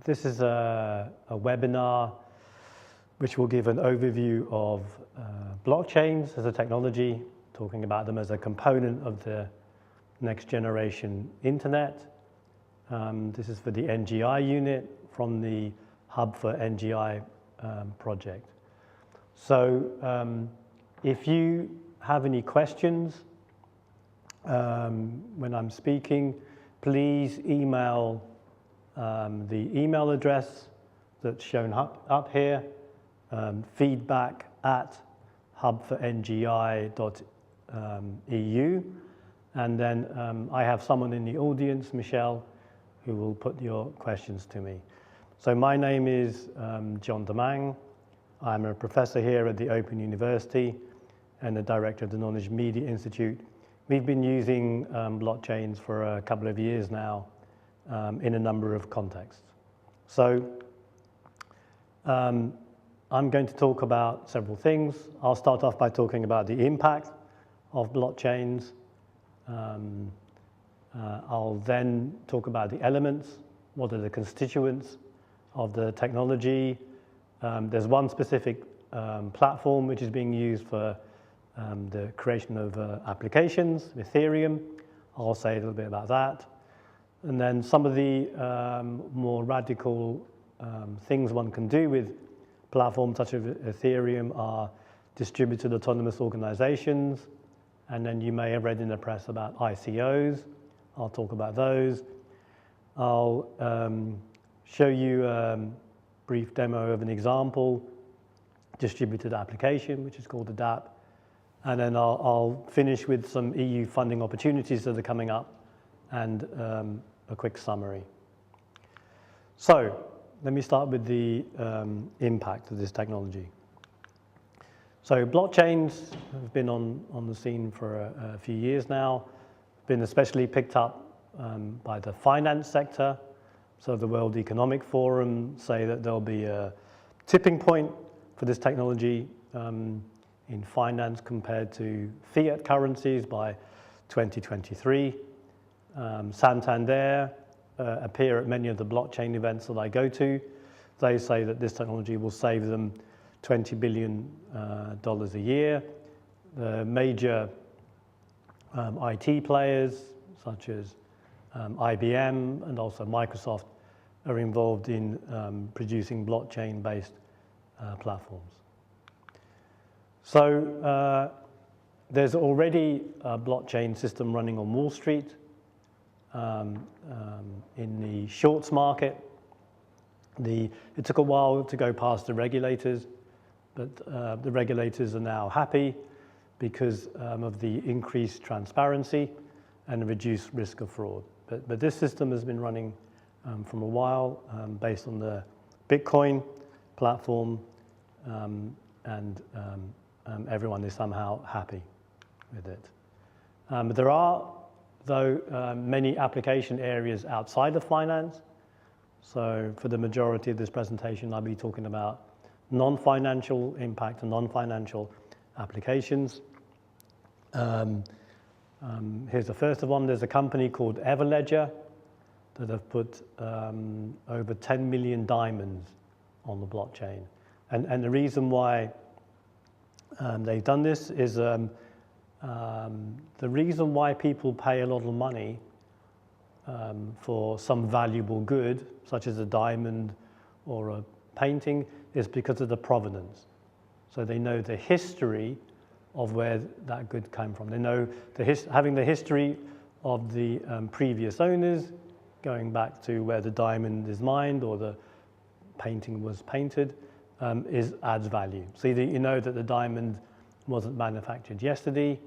This is a webinar which will give an overview of blockchains as a technology, talking about them as a component of the next generation internet. This is for the NGI unit from the Hub for NGI project. So if you have any questions when I'm speaking, please email the email address that's shown up here, feedback@hubforngi.eu, and then I have someone in the audience, Michelle, who will put your questions to me. So my name is John Domingue. I'm a professor here at the Open University and the director of the Knowledge Media Institute. We've been using blockchains for a couple of years now in a number of contexts. So I'm going to talk about several things. I'll start off by talking about the impact of blockchains. I'll then talk about the elements, what are the constituents of the technology. There's one specific platform which is being used for the creation of applications, Ethereum. I'll say a little bit about that. And then some of the more radical things one can do with platforms such as Ethereum are distributed autonomous organizations. And then you may have read in the press about ICOs. I'll talk about those. I'll show you a brief demo of an example distributed application, which is called a DApp. And then I'll finish with some EU funding opportunities that are coming up and a quick summary. So let me start with the impact of this technology. So blockchains have been on the scene for a few years now, been especially picked up by the finance sector. So the World Economic Forum say that there'll be a tipping point for this technology in finance compared to fiat currencies by 2023. Santander appear at many of the blockchain events that I go to. They say that this technology will save them $20 billion a year. The major IT players, such as IBM and also Microsoft, are involved in producing blockchain-based platforms. So there's already a blockchain system running on Wall Street in the shorts market. It took a while to go past the regulators, but the regulators are now happy because of the increased transparency and the reduced risk of fraud. But this system has been running from a while based on the Bitcoin platform, and everyone is somehow happy with it. But there are, though, many application areas outside of finance. So for the majority of this presentation, I'll be talking about non-financial impact and non-financial applications. Here's the first one. There's a company called Everledger that have put over 10 million diamonds on the blockchain. And the reason why they've done this is the reason why people pay a lot of money for some valuable good, such as a diamond or a painting, is because of the provenance. So they know the history of where that good came from. They know having the history of the previous owners, going back to where the diamond is mined or the painting was painted, adds value. So either you know that the diamond wasn't manufactured yesterday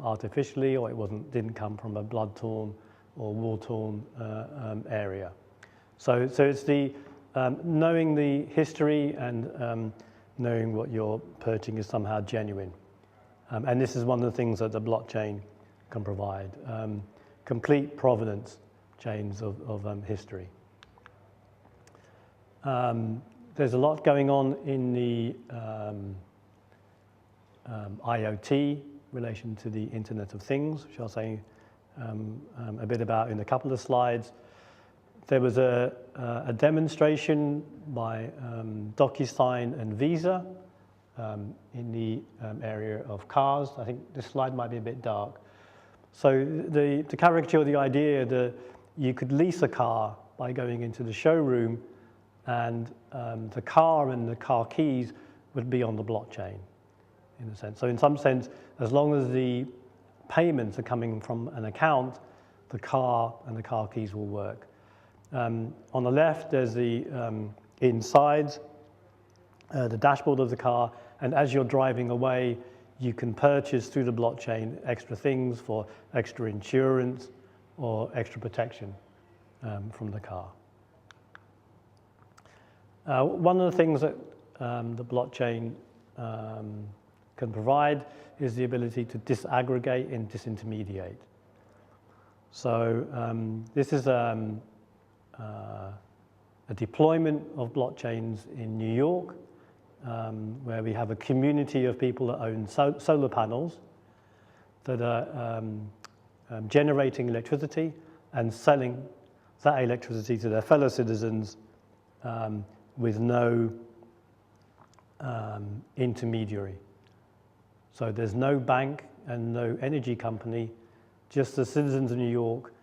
artificially, or it didn't come from a blood-torn or war-torn area. So it's the knowing the history and knowing what you're purchasing is somehow genuine. And this is one of the things that the blockchain can provide, complete provenance chains of history. There's a lot going on in the IoT relation to the Internet of Things, which I'll say a bit about in a couple of slides. there was a demonstration by DocuSign and Visa in the area of cars. I think this slide might be a bit dark. So to caricature the idea that you could lease a car by going into the showroom, and the car and the car keys would be on the blockchain, in a sense. So in some sense, as long as the payments are coming from an account, the car and the car keys will work. On the left, there's the inside, the dashboard of the car, and as you're driving away, you can purchase through the blockchain extra things for extra insurance or extra protection from the car. One of the things that the blockchain can provide is the ability to disaggregate and disintermediate. So this is a deployment of blockchains in New York, where we have a community of people that own solar panels that are generating electricity and selling that electricity to their fellow citizens with no intermediary. So there's no bank and no energy company, just the citizens of New York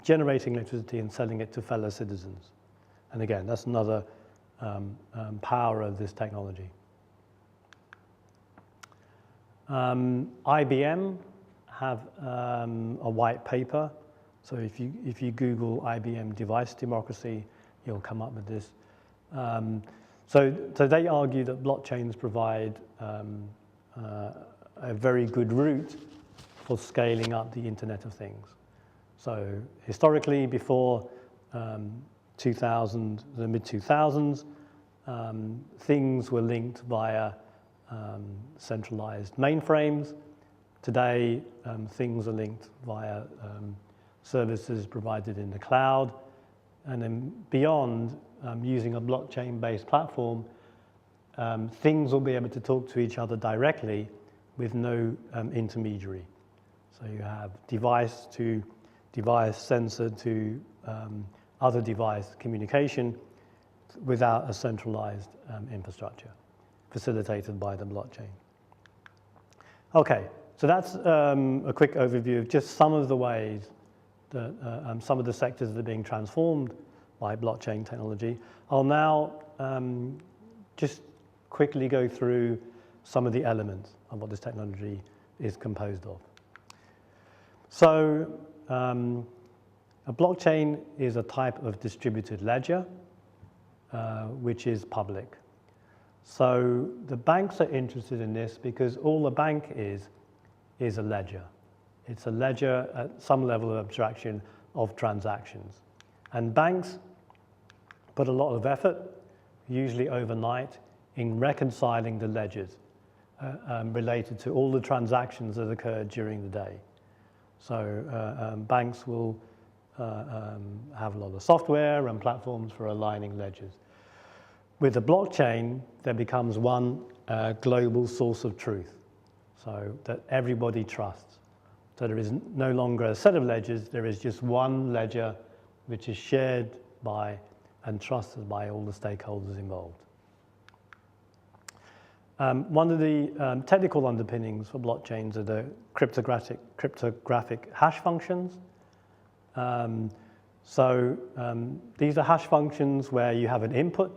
generating electricity and selling it to fellow citizens. And again, that's another power of this technology. IBM have a white paper. So if you Google IBM device democracy, you'll come up with this. So they argue that blockchains provide a very good route for scaling up the Internet of Things. So historically, before 2000, the mid-2000s, things were linked via centralized mainframes. Today, things are linked via services provided in the cloud. And then beyond, using a blockchain-based platform, things will be able to talk to each other directly with no intermediary. So you have device to device, sensor to other device communication without a centralized infrastructure facilitated by the blockchain. Okay, so that's a quick overview of just some of the ways that some of the sectors that are being transformed by blockchain technology. I'll now just quickly go through some of the elements of what this technology is composed of. So a blockchain is a type of distributed ledger which is public. So the banks are interested in this because all a bank is a ledger. It's a ledger at some level of abstraction of transactions. And banks put a lot of effort, usually overnight, in reconciling the ledgers related to all the transactions that occurred during the day. So banks will have a lot of software and platforms for aligning ledgers. With a blockchain, there becomes one global source of truth, so that everybody trusts. So there is no longer a set of ledgers, there is just one ledger which is shared by and trusted by all the stakeholders involved. One of the technical underpinnings for blockchains are the cryptographic hash functions. These are hash functions where you have an input.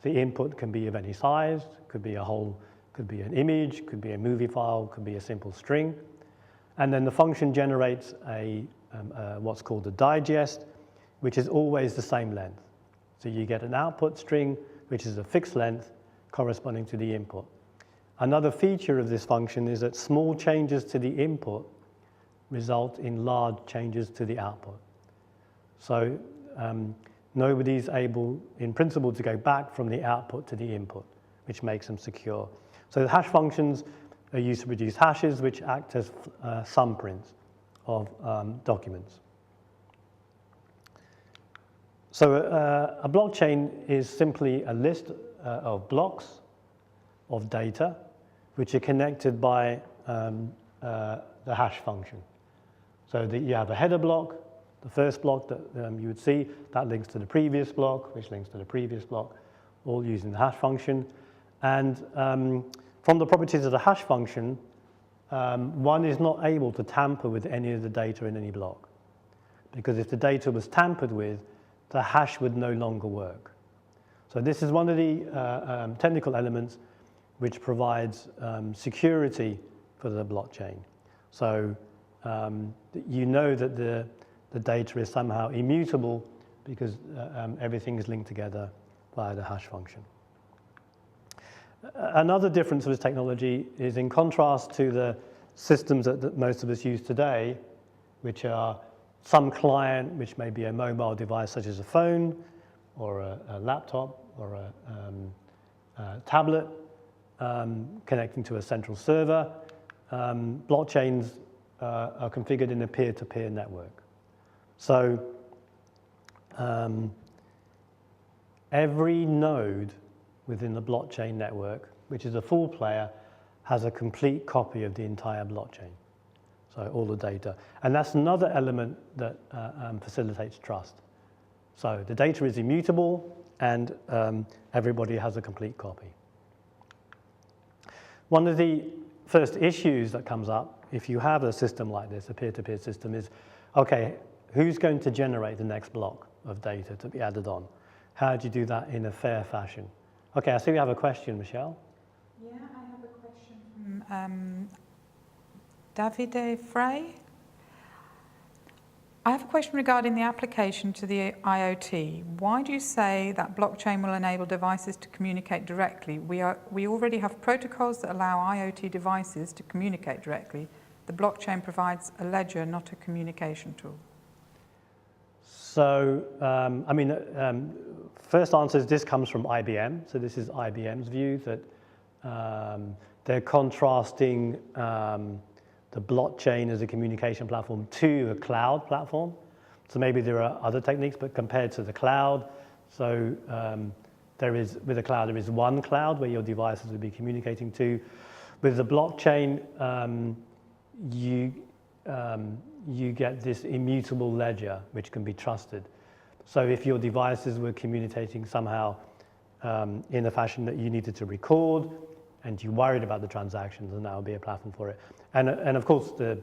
The input can be of any size, could be a whole, could be an image, could be a movie file, could be a simple string. And then the function generates what's called a digest, which is always the same length. So you get an output string, which is a fixed length corresponding to the input. Another feature of this function is that small changes to the input result in large changes to the output. So nobody's able, in principle, to go back from the output to the input, which makes them secure. So the hash functions are used to produce hashes, which act as thumbprints of documents. So a blockchain is simply a list of blocks of data which are connected by the hash function. So that you have a header block, the first block that you would see, that links to the previous block, which links to the previous block, all using the hash function. And from the properties of the hash function, one is not able to tamper with any of the data in any block. Because if the data was tampered with, the hash would no longer work. So this is one of the technical elements which provides security for the blockchain. So you know that the data is somehow immutable because everything is linked together via the hash function. Another difference with this technology is in contrast to the systems that most of us use today, which are some client, which may be a mobile device such as a phone or a laptop or a tablet connecting to a central server. Blockchains are configured in a peer-to-peer network. So every node within the blockchain network, which is a full player, has a complete copy of the entire blockchain. So all the data. And that's another element that facilitates trust. So the data is immutable and everybody has a complete copy. One of the first issues that comes up if you have a system like this, a peer-to-peer system, is, okay, who's going to generate the next block of data to be added on? How do you do that in a fair fashion? Okay, I see we have a question, Michelle. Yeah, I have a question from Davide Frey. I have a question regarding the application to the IoT. Why do you say that blockchain will enable devices to communicate directly? We already have protocols that allow IoT devices to communicate directly. The blockchain provides a ledger, not a communication tool. So, first answer is this comes from IBM. So this is IBM's view that they're contrasting the blockchain as a communication platform to a cloud platform. So maybe there are other techniques, but compared to the cloud, so with the cloud, there is one cloud where your devices will be communicating to. With the blockchain, you get this immutable ledger which can be trusted. So if your devices were communicating somehow in a fashion that you needed to record and you worried about the transactions, then that would be a platform for it. And of course, the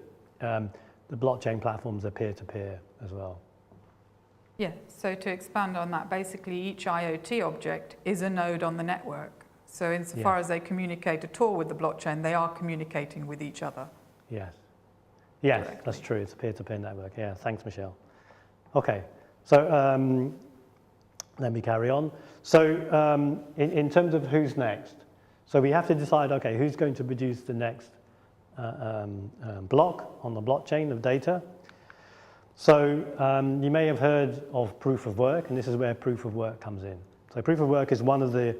blockchain platforms are peer-to-peer as well. Yeah, so to expand on that, basically each IoT object is a node on the network. So insofar as they communicate at all with the blockchain, they are communicating with each other. Yes. Yes, Correctly. That's true. It's a peer-to-peer network. Yeah, thanks, Michelle. Okay, so let me carry on. So in terms of who's next, so we have to decide, okay, who's going to produce the next block on the blockchain of data. So you may have heard of proof of work, and this is where proof of work comes in. So proof of work is one of the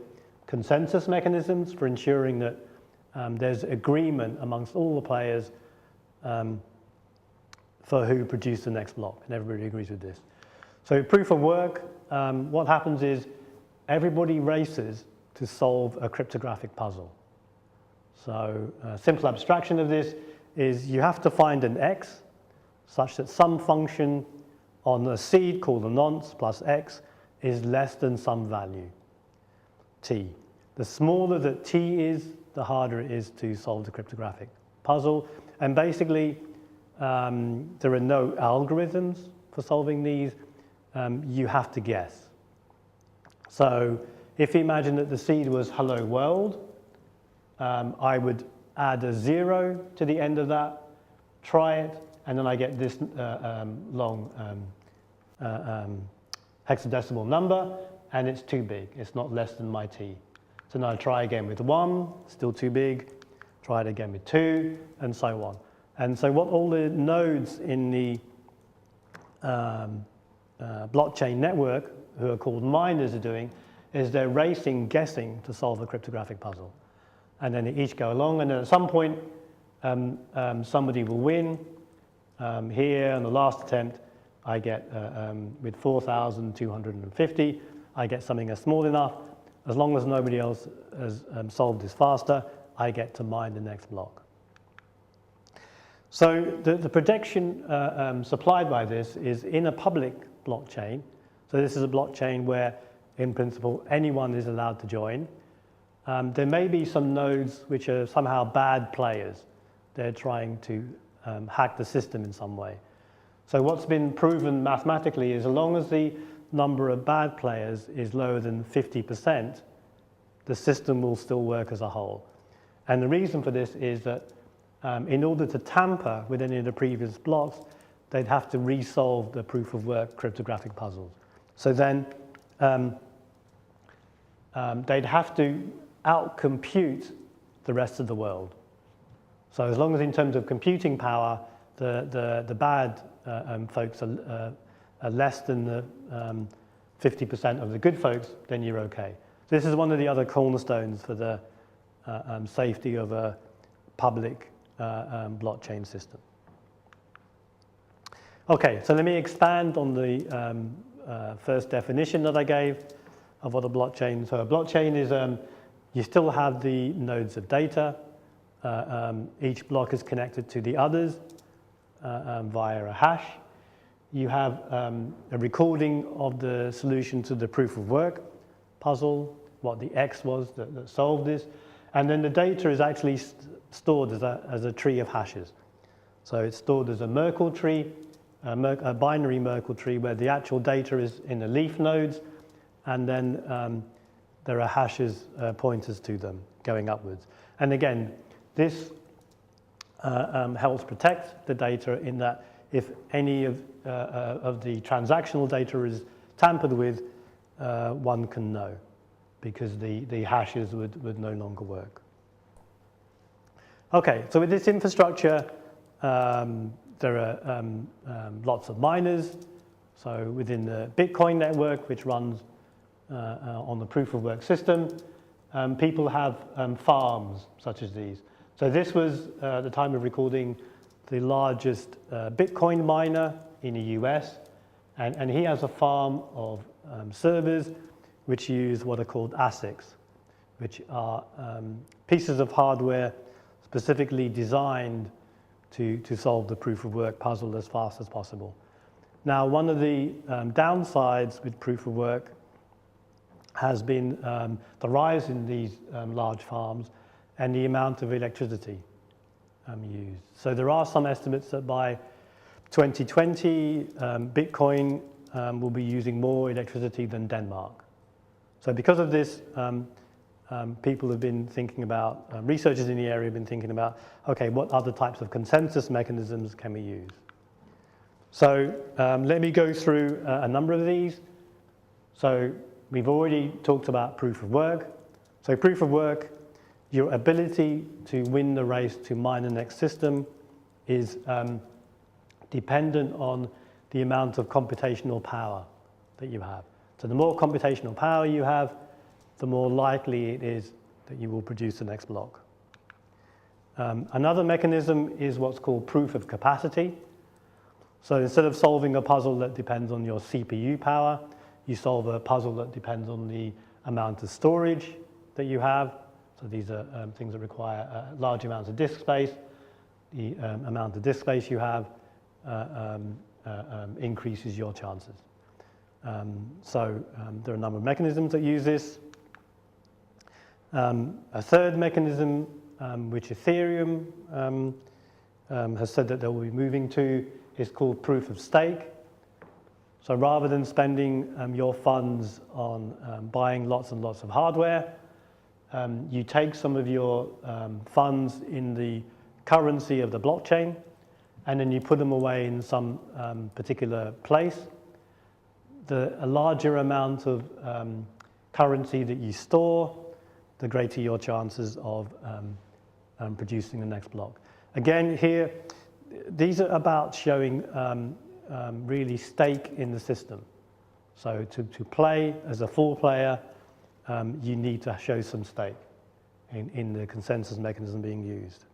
consensus mechanisms for ensuring that there's agreement amongst all the players for who produce the next block, and everybody agrees with this. So proof of work, what happens is everybody races to solve a cryptographic puzzle. So a simple abstraction of this is you have to find an x such that some function on a seed called a nonce plus x is less than some value, t. The smaller that t is, the harder it is to solve the cryptographic puzzle. And basically, there are no algorithms for solving these. You have to guess. So if you imagine that the seed was hello world, I would add a 0 to the end of that, try it, and then I get this long hexadecimal number, and it's too big. It's not less than my t. So now I try again with 1, still too big. Try it again with 2, and so on. And so what all the nodes in the blockchain network, who are called miners, are doing is they're racing, guessing to solve a cryptographic puzzle. And then they each go along, and then at some point, somebody will win. Here, on the last attempt, I get, with 4,250, I get something that's small enough. As long as nobody else has solved this faster, I get to mine the next block. So the protection supplied by this is in a public blockchain. So this is a blockchain where, in principle, anyone is allowed to join. There may be some nodes which are somehow bad players. They're trying to hack the system in some way. So what's been proven mathematically is as long as the number of bad players is lower than 50%, the system will still work as a whole. And the reason for this is that in order to tamper with any of the previous blocks, they'd have to resolve the proof of work cryptographic puzzles. So then they'd have to outcompute the rest of the world. So as long as in terms of computing power, the bad folks are less than the 50% of the good folks, then you're okay. This is one of the other cornerstones for the safety of a public blockchain system. Okay, so let me expand on the first definition that I gave of what a blockchain. So a blockchain is, you still have the nodes of data. Each block is connected to the others via a hash. You have a recording of the solution to the proof of work puzzle, what the X was that solved this. And then the data is actually stored as a tree of hashes. So it's stored as a Merkle tree, a binary Merkle tree where the actual data is in the leaf nodes, and then there are hashes, pointers to them going upwards. And again, this helps protect the data in that if any of the transactional data is tampered with, one can know, because the hashes would no longer work. Okay, so with this infrastructure, there are lots of miners. So within the Bitcoin network, which runs on the proof of work system, people have farms such as these. So this was, at the time of recording, the largest Bitcoin miner in the US. And he has a farm of servers which use what are called ASICs, which are pieces of hardware specifically designed to solve the proof of work puzzle as fast as possible. Now, one of the downsides with proof of work has been the rise in these large farms and the amount of electricity used. So there are some estimates that by 2020, Bitcoin will be using more electricity than Denmark. So because of this, people have been thinking about, researchers in the area have been thinking about, okay, what other types of consensus mechanisms can we use? So let me go through a number of these. So we've already talked about proof of work. So proof of work, your ability to win the race to mine the next system is dependent on the amount of computational power that you have. So the more computational power you have, the more likely it is that you will produce the next block. Another mechanism is what's called proof of capacity. So instead of solving a puzzle that depends on your CPU power, you solve a puzzle that depends on the amount of storage that you have. So these are things that require large amounts of disk space. The amount of disk space you have increases your chances. So there are a number of mechanisms that use this. A third mechanism, which Ethereum has said that they will be moving to, is called proof of stake. So rather than spending your funds on buying lots and lots of hardware, you take some of your funds in the currency of the blockchain, and then you put them away in some particular place. A larger amount of currency that you store, the greater your chances of producing the next block. Again, here, these are about showing really stake in the system. So to play as a full player, you need to show some stake in the consensus mechanism being used.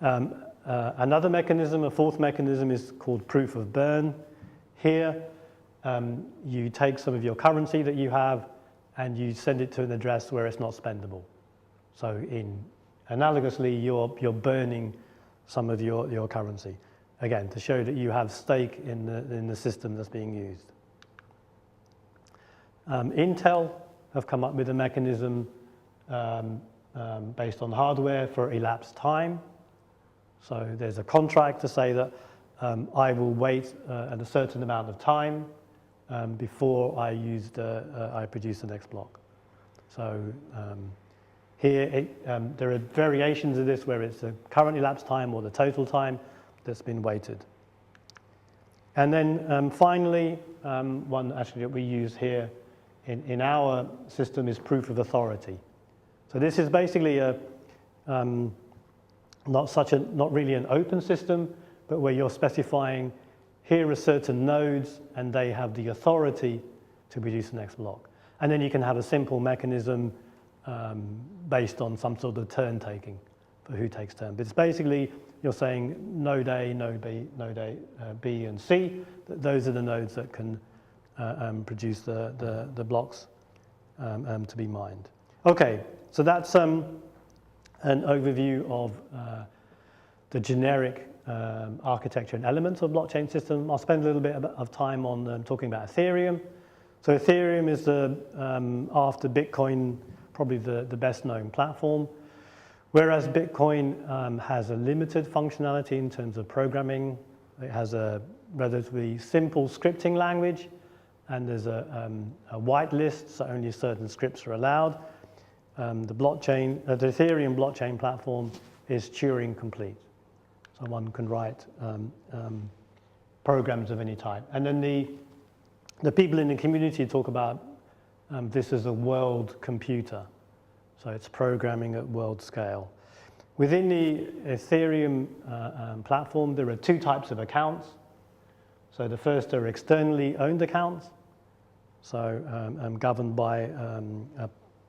Another mechanism, a fourth mechanism, is called proof of burn. Here, you take some of your currency that you have and you send it to an address where it's not spendable. So analogously, you're burning some of your currency. Again, to show that you have stake in the system that's being used. Intel have come up with a mechanism based on hardware for elapsed time. So there's a contract to say that I will wait at a certain amount of time before I produce the next block. So here there are variations of this where it's the current elapsed time or the total time that's been waited. And then finally, one actually that we use here in our system is proof of authority. So this is basically not really an open system, but where you're specifying here are certain nodes and they have the authority to produce the next block. And then you can have a simple mechanism based on some sort of turn taking for who takes turn. But it's basically you're saying node A, node B and C. Those are the nodes that can produce the blocks to be mined. Okay, so that's an overview of the generic architecture and elements of blockchain system. I'll spend a little bit of time on talking about Ethereum. So Ethereum is after Bitcoin, probably the best known platform. Whereas Bitcoin has a limited functionality in terms of programming. It has a relatively simple scripting language, and there's a whitelist, so only certain scripts are allowed. The Ethereum blockchain platform is Turing complete. So one can write programs of any type. And then the people in the community talk about this as a world computer. So it's programming at world scale. Within the Ethereum platform, there are two types of accounts. So the first are externally owned accounts, so governed by a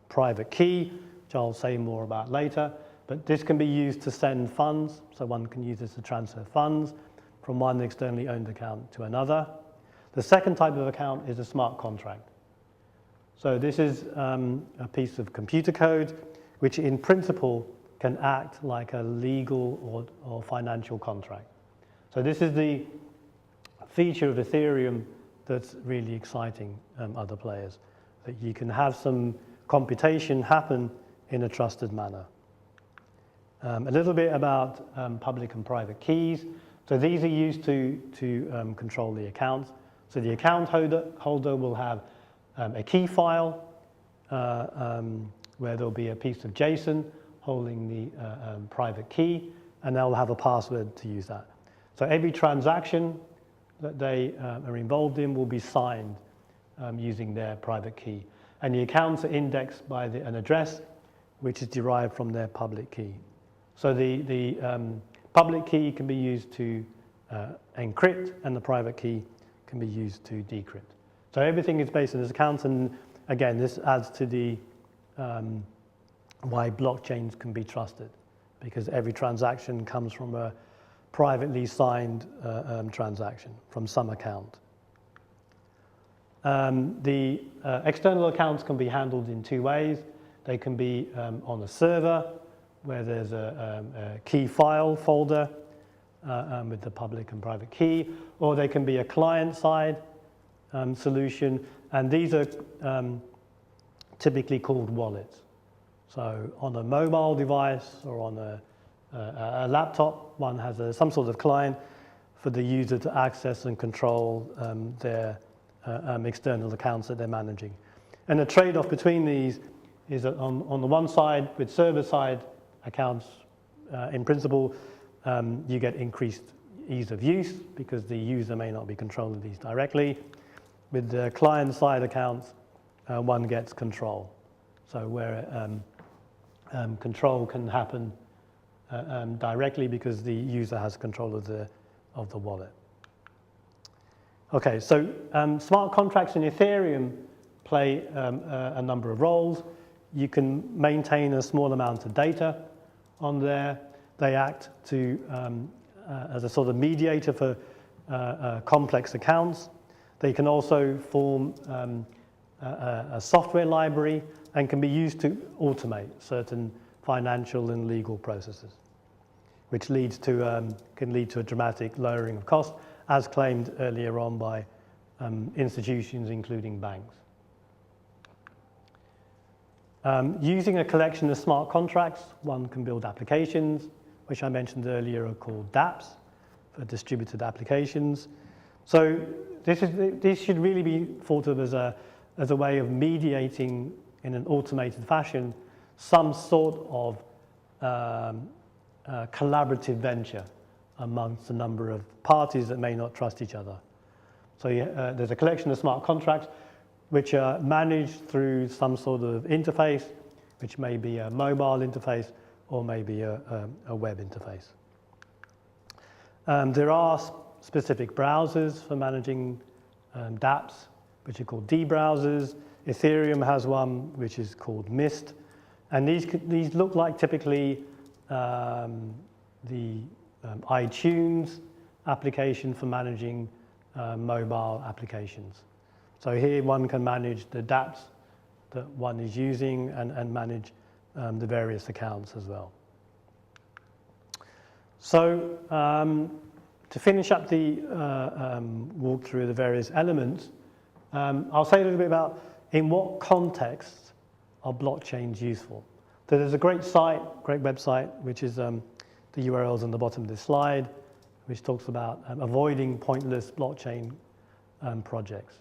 private key, which I'll say more about later. But this can be used to send funds, so one can use this to transfer funds from one externally owned account to another. The second type of account is a smart contract. So this is a piece of computer code which in principle can act like a legal or financial contract. So this is the feature of Ethereum that's really exciting other players, that you can have some computation happen in a trusted manner. A little bit about public and private keys. So these are used to control the accounts. So the account holder will have a key file where there'll be a piece of JSON holding the private key, and they'll have a password to use that. So every transaction that they are involved in will be signed using their private key. And the accounts are indexed by an address which is derived from their public key. So the public key can be used to encrypt, and the private key can be used to decrypt. So everything is based on this account, and again, this adds to the why blockchains can be trusted, because every transaction comes from a privately signed transaction from some account. The external accounts can be handled in two ways. They can be on a server, where there's a key file folder with the public and private key, or they can be a client-side solution, and these are typically called wallets. So on a mobile device or on a laptop, one has some sort of client for the user to access and control their external accounts that they're managing. And the trade-off between these is that on the one side, with server-side accounts, in principle, you get increased ease of use because the user may not be controlling these directly. With the client-side accounts, one gets control. So where control can happen directly because the user has control of the wallet. Okay, so smart contracts in Ethereum play a number of roles. You can maintain a small amount of data on there. They act as a sort of mediator for complex accounts. They can also form a software library and can be used to automate certain financial and legal processes. which leads to, can lead to a dramatic lowering of cost, as claimed earlier on by institutions, including banks. Using a collection of smart contracts, one can build applications, which I mentioned earlier are called dApps, for distributed applications. So this should really be thought of as a way of mediating in an automated fashion some sort of collaborative venture amongst a number of parties that may not trust each other. So there's a collection of smart contracts which are managed through some sort of interface, which may be a mobile interface or maybe a web interface. There are specific browsers for managing dApps, which are called D-browsers. Ethereum has one which is called Mist. And these look like typically the iTunes application for managing mobile applications. So here one can manage the dApps that one is using and manage the various accounts as well. So to finish up the walk through the various elements, I'll say a little bit about in what context are blockchains useful. So there's a great website, which is the URL's on the bottom of this slide, which talks about avoiding pointless blockchain projects.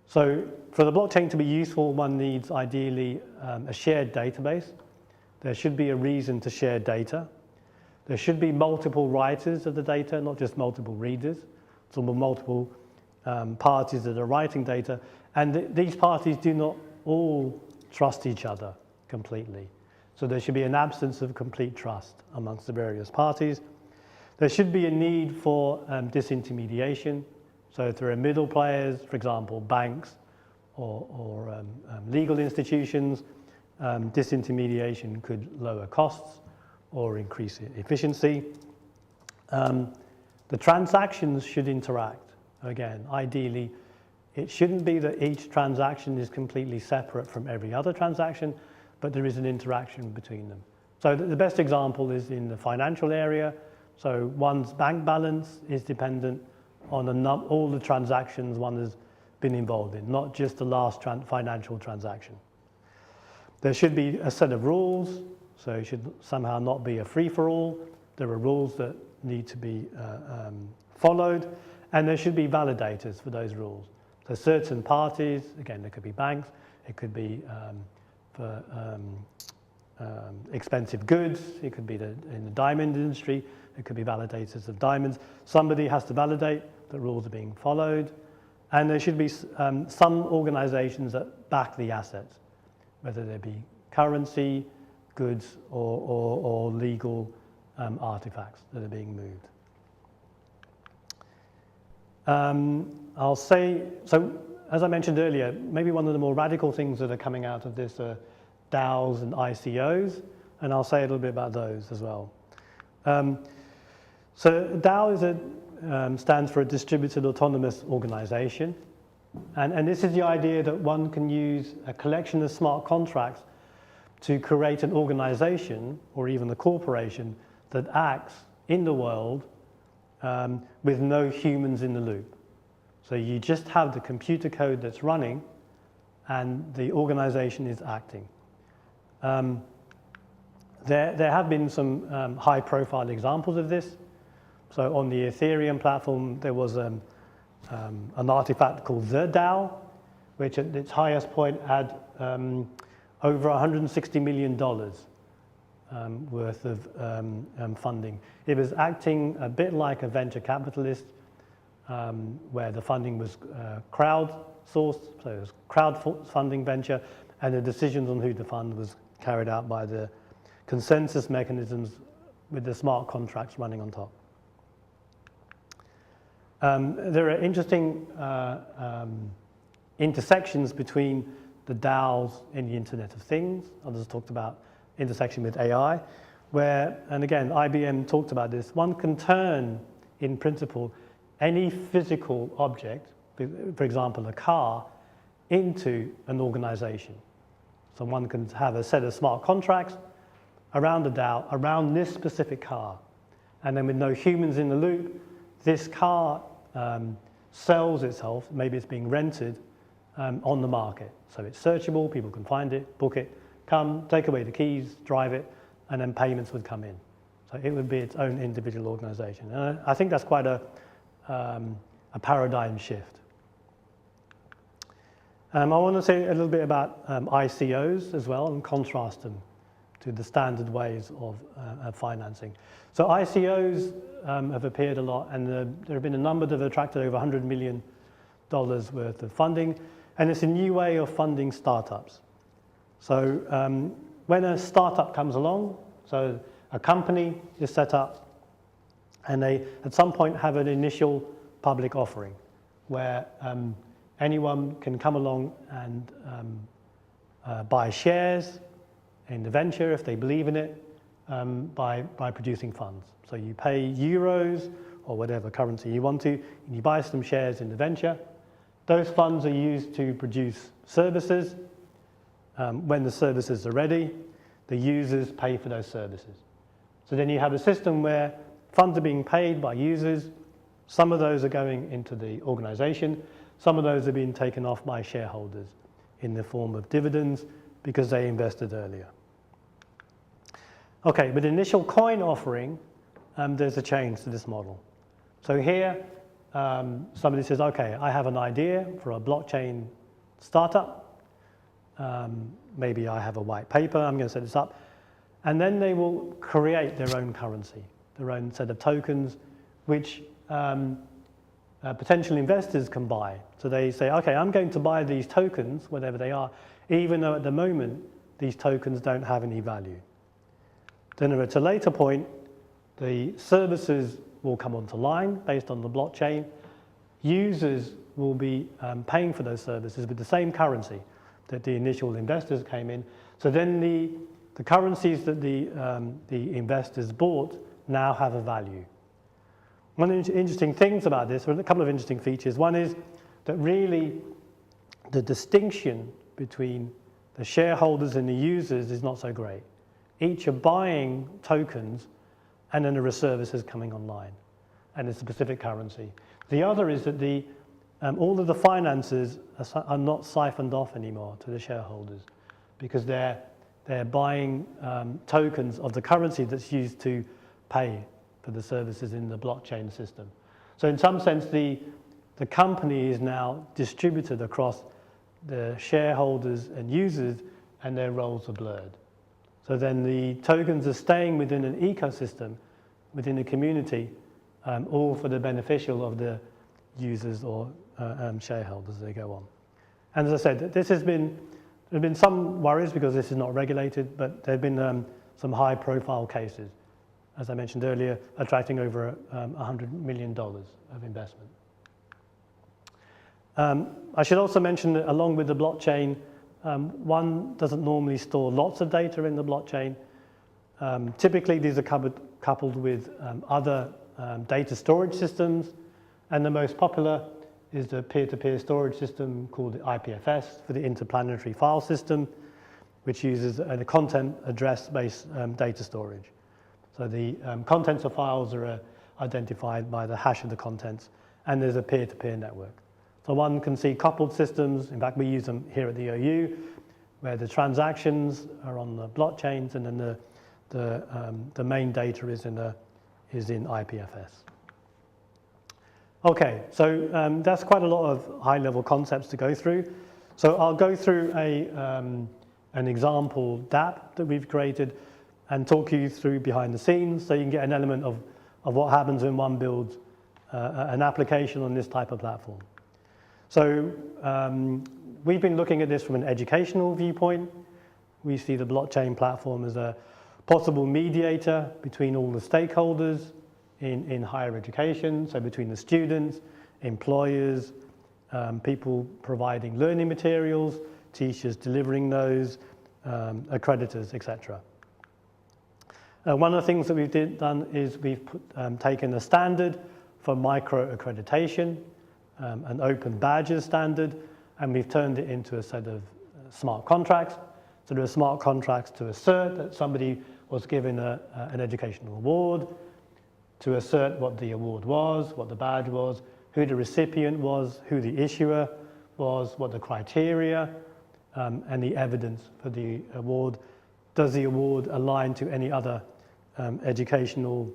So for the blockchain to be useful, one needs ideally a shared database. There should be a reason to share data. There should be multiple writers of the data, not just multiple readers. So multiple parties that are writing data. And these parties do not all trust each other completely. So there should be an absence of complete trust amongst the various parties. There should be a need for disintermediation. So if there are middle players, for example, banks or legal institutions, disintermediation could lower costs or increase efficiency. The transactions should interact. Again, ideally, it shouldn't be that each transaction is completely separate from every other transaction, but there is an interaction between them. So the best example is in the financial area. So one's bank balance is dependent on all the transactions one has been involved in, not just the last financial transaction. There should be a set of rules, so it should somehow not be a free-for-all. There are rules that need to be followed, and there should be validators for those rules. So certain parties, again, there could be banks, it could be for expensive goods, it could be in the diamond industry, it could be validators of diamonds. Somebody has to validate that rules are being followed, and there should be some organizations that back the assets, whether they be currency, goods, or legal artifacts that are being moved. I'll say, so as I mentioned earlier, maybe one of the more radical things that are coming out of this are DAOs and ICOs, and I'll say a little bit about those as well. So DAO stands for a distributed autonomous organization, and this is the idea that one can use a collection of smart contracts to create an organization or even a corporation that acts in the world with no humans in the loop. So you just have the computer code that's running and the organization is acting. There have been some high-profile examples of this. So on the Ethereum platform, there was an artifact called the DAO, which at its highest point had over $160 million worth of funding. It was acting a bit like a venture capitalist, where the funding was crowd-sourced, so it was crowdfunding venture, and the decisions on who to fund was carried out by the consensus mechanisms with the smart contracts running on top. There are interesting intersections between the DAOs in the Internet of Things. Others talked about intersection with AI, where, and again, IBM talked about this, one can turn, in principle, any physical object, for example, a car, into an organization. So one can have a set of smart contracts around the DAO, around this specific car. and then with no humans in the loop, this car sells itself, maybe it's being rented on the market. So it's searchable, people can find it, book it, come, take away the keys, drive it, and then payments would come in. So it would be its own individual organization. And I think that's quite a paradigm shift. I want to say a little bit about ICOs as well and contrast them to the standard ways of financing. So ICOs have appeared a lot, and there have been a number that have attracted over $100 million worth of funding, and it's a new way of funding startups. So when a startup comes along, so a company is set up, and they at some point have an initial public offering where anyone can come along and buy shares in the venture if they believe in it by producing funds. So you pay euros or whatever currency you want to, and you buy some shares in the venture. Those funds are used to produce services. When the services are ready, the users pay for those services. So then you have a system where funds are being paid by users. Some of those are going into the organization. Some of those are being taken off by shareholders in the form of dividends because they invested earlier. Okay, with the initial coin offering, there's a change to this model. So here, somebody says, okay, I have an idea for a blockchain startup. Maybe I have a white paper, I'm going to set this up. And then they will create their own currency, their own set of tokens, which potential investors can buy. So they say, okay, I'm going to buy these tokens, whatever they are, even though at the moment these tokens don't have any value. Then at a later point, the services will come onto line based on the blockchain. Users will be paying for those services with the same currency that the initial investors came in. So then the currencies that the investors bought now have a value. One of the interesting things about this, or a couple of interesting features, one is that really the distinction between the shareholders and the users is not so great. Each are buying tokens, and then there are services coming online, and it's a specific currency. The other is that all of the finances are not siphoned off anymore to the shareholders, because they're buying tokens of the currency that's used to pay for the services in the blockchain system. So in some sense, the company is now distributed across the shareholders and users, and their roles are blurred. So then the tokens are staying within an ecosystem, within a community, all for the beneficial of the users or shareholders as they go on. And as I said, there have been some worries because this is not regulated, but there have been some high-profile cases, as I mentioned earlier, attracting over $100 million of investment. I should also mention that along with the blockchain, one doesn't normally store lots of data in the blockchain. Typically, these are coupled with other data storage systems, and the most popular is the peer-to-peer storage system called the IPFS for the interplanetary file system, which uses a content address-based data storage. So the contents of files are identified by the hash of the contents, and there's a peer-to-peer network. So one can see coupled systems. In fact, we use them here at the OU, where the transactions are on the blockchains, and then the main data is in IPFS. Okay, so that's quite a lot of high-level concepts to go through. So I'll go through an example DApp that we've created and talk you through behind the scenes, so you can get an element of what happens when one builds an application on this type of platform. So we've been looking at this from an educational viewpoint. We see the blockchain platform as a possible mediator between all the stakeholders in higher education, so between the students, employers, people providing learning materials, teachers delivering those, accreditors, etc. One of the things that we've done is we've taken a standard for micro-accreditation, an open badges standard, and we've turned it into a set of smart contracts. So there are smart contracts to assert that somebody was given an educational award. to assert what the award was, what the badge was, who the recipient was, who the issuer was, what the criteria, and the evidence for the award. Does the award align to any other educational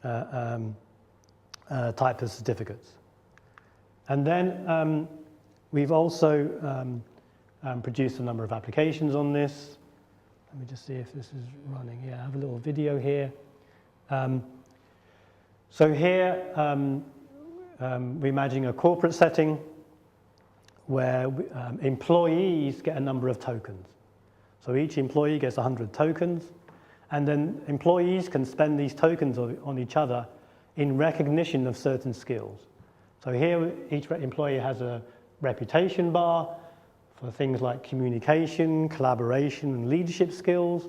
type of certificates? And then we've also produced a number of applications on this. Let me just see if this is running. Yeah, I have a little video here. So here, we're imagining a corporate setting where employees get a number of tokens. So each employee gets 100 tokens, and then employees can spend these tokens on each other in recognition of certain skills. So here, each employee has a reputation bar for things like communication, collaboration, and leadership skills.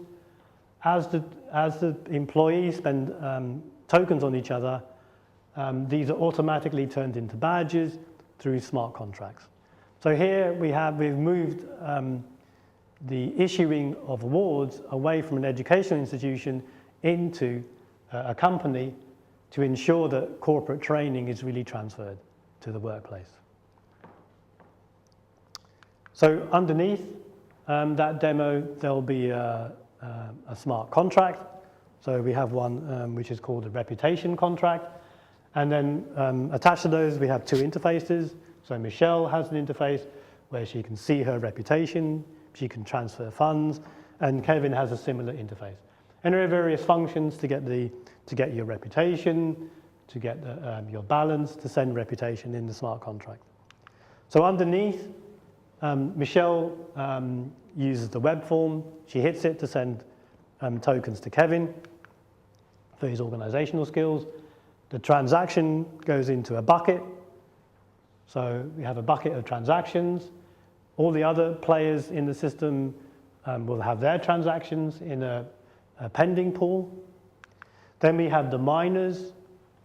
As the employees spend tokens on each other, these are automatically turned into badges through smart contracts. So here we've moved the issuing of awards away from an educational institution into a company to ensure that corporate training is really transferred to the workplace. So underneath that demo, there'll be a smart contract. So we have one which is called a reputation contract. And then attached to those, we have two interfaces. So Michelle has an interface where she can see her reputation, she can transfer funds, and Kevin has a similar interface. And there are various functions to get your reputation, to get your balance, to send reputation in the smart contract. So underneath, Michelle uses the web form. She hits it to send tokens to Kevin for his organizational skills. The transaction goes into a bucket. So we have a bucket of transactions. All the other players in the system will have their transactions in a pending pool. Then we have the miners,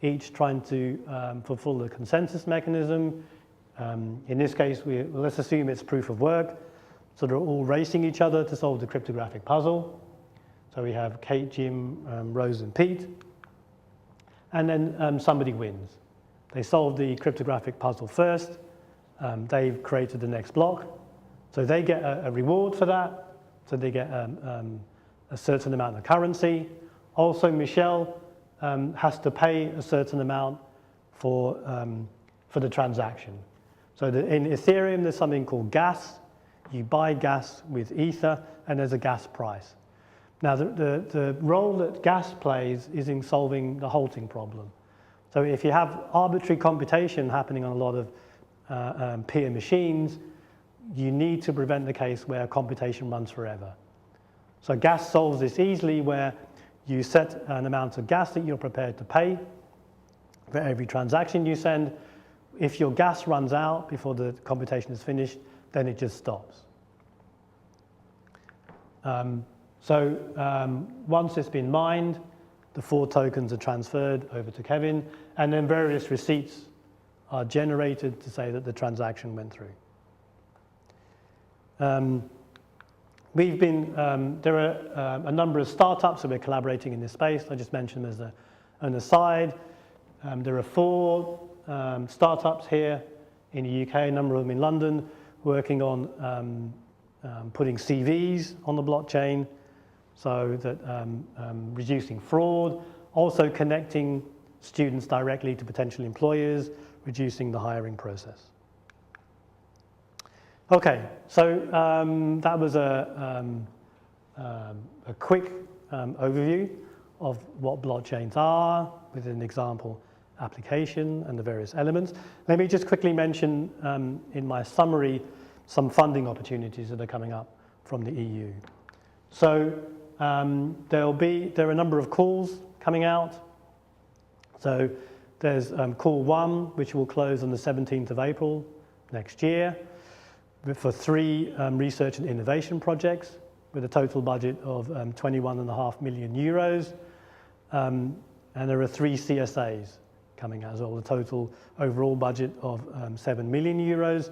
each trying to fulfill the consensus mechanism. In this case, let's assume it's proof of work. So they're all racing each other to solve the cryptographic puzzle. So we have Kate, Jim, Rose, and Pete. And then somebody wins. They solve the cryptographic puzzle first. They've created the next block. So they get a reward for that. So they get a certain amount of currency. Also, Michelle has to pay a certain amount for the transaction. So in Ethereum, there's something called gas. You buy gas with Ether, and there's a gas price. Now, the role that gas plays is in solving the halting problem. So if you have arbitrary computation happening on a lot of peer machines, you need to prevent the case where computation runs forever. So gas solves this easily, where you set an amount of gas that you're prepared to pay for every transaction you send. If your gas runs out before the computation is finished, then it just stops. Once it's been mined, the 4 tokens are transferred over to Kevin, and then various receipts are generated to say that the transaction went through. There are a number of startups that we're collaborating in this space. I just mentioned them as an aside. There are 4 startups here in the UK, a number of them in London, working on putting CVs on the blockchain, so that reducing fraud, also connecting students directly to potential employers, reducing the hiring process. Okay, so that was a quick overview of what blockchains are with an example application and the various elements. Let me just quickly mention in my summary some funding opportunities that are coming up from the EU. So there are a number of calls coming out. So there's call 1, which will close on the 17th of April next year, for 3 research and innovation projects with a total budget of 21.5 million euros. And there are 3 CSAs coming out as well, a total overall budget of 7 million euros.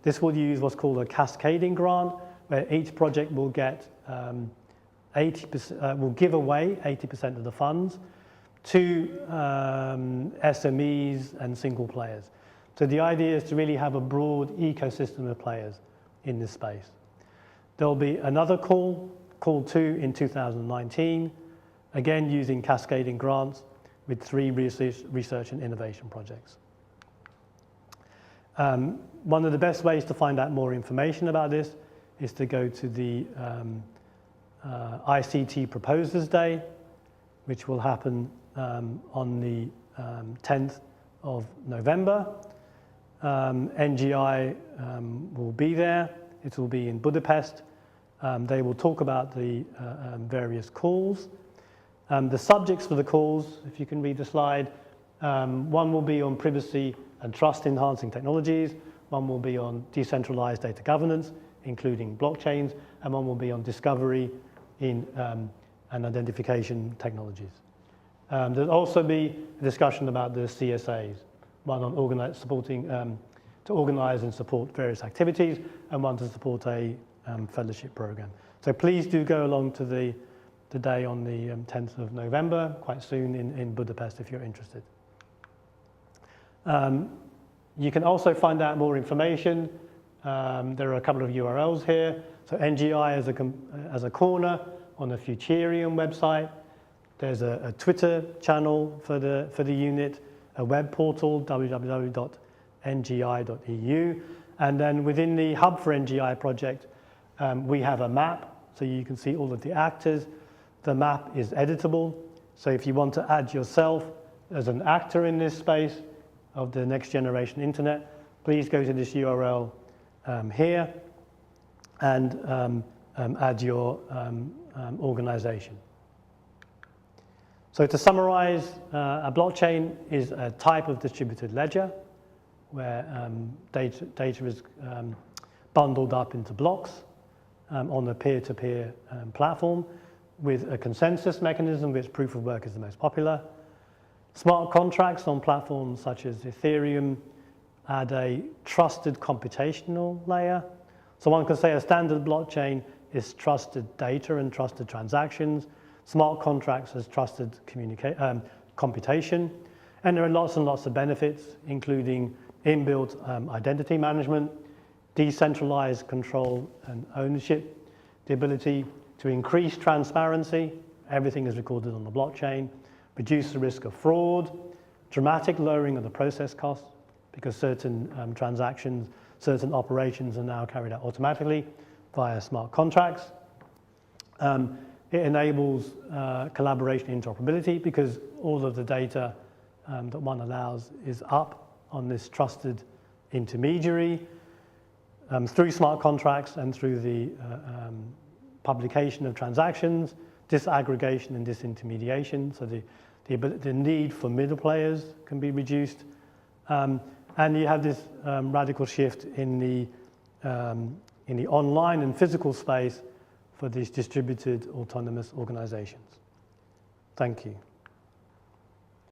This will use what's called a cascading grant, where each project will get 80%, will give away 80% of the funds to SMEs and single players. So the idea is to really have a broad ecosystem of players in this space. There'll be another call 2 in 2019, again using cascading grants with 3 research and innovation projects. One of the best ways to find out more information about this is to go to the ICT Proposers Day, which will happen on the 10th of November. NGI will be there. It will be in Budapest. They will talk about the various calls. The subjects for the calls, if you can read the slide, one will be on privacy and trust enhancing technologies, one will be on decentralized data governance, including blockchains, and one will be on discovery in and identification technologies. There'll also be a discussion about the CSAs, one on supporting to organize and support various activities, and one to support a fellowship program. So please do go along to the day on the 10th of November, quite soon in Budapest if you're interested. You can also find out more information. There are a couple of URLs here. So NGI as a corner on the Futurium website. There's a Twitter channel for the unit, a web portal, www.ngo.eu. And then within the Hub for NGI project, we have a map, so you can see all of the actors. The map is editable, so if you want to add yourself as an actor in this space of the next generation internet, please go to this URL here and add your organization. So to summarize, a blockchain is a type of distributed ledger where data is bundled up into blocks on a peer-to-peer platform with a consensus mechanism, which proof of work is the most popular. Smart contracts on platforms such as Ethereum add a trusted computational layer. So one can say a standard blockchain is trusted data and trusted transactions. Smart contracts as trusted computation. And there are lots and lots of benefits, including inbuilt identity management, decentralized control and ownership, the ability to increase transparency, everything is recorded on the blockchain, reduce the risk of fraud, dramatic lowering of the process costs, because certain transactions, certain operations are now carried out automatically via smart contracts. It enables collaboration and interoperability because all of the data that one allows is up on this trusted intermediary through smart contracts and through the publication of transactions, disaggregation and disintermediation, so the need for middle players can be reduced. And you have this radical shift in the online and physical space for these distributed autonomous organizations. Thank you.